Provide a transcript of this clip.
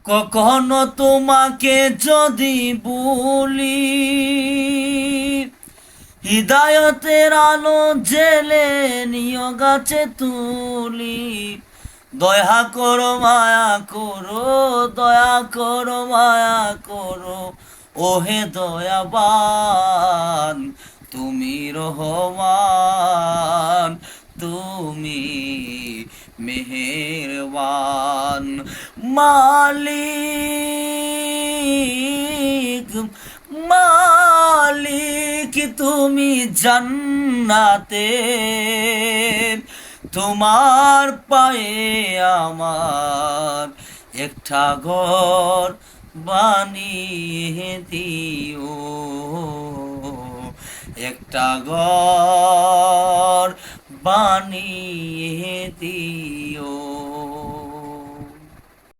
কখনো তোমাকে যদি বলি, হৃদয়তের আলো জেলে নিয় গাছে তুলি। দয়া করো মায়া করো, দয়া করো মায়া করো, ওহে দয়াবান তুমি রহমান, তুমি মেহেরবান। মালিক, মালিক তুমি জান্নাতে, তোমার পায়ে আমার একটা ঘর বানিয়ে দিও, একটা ঘর বানিয়ে দিও।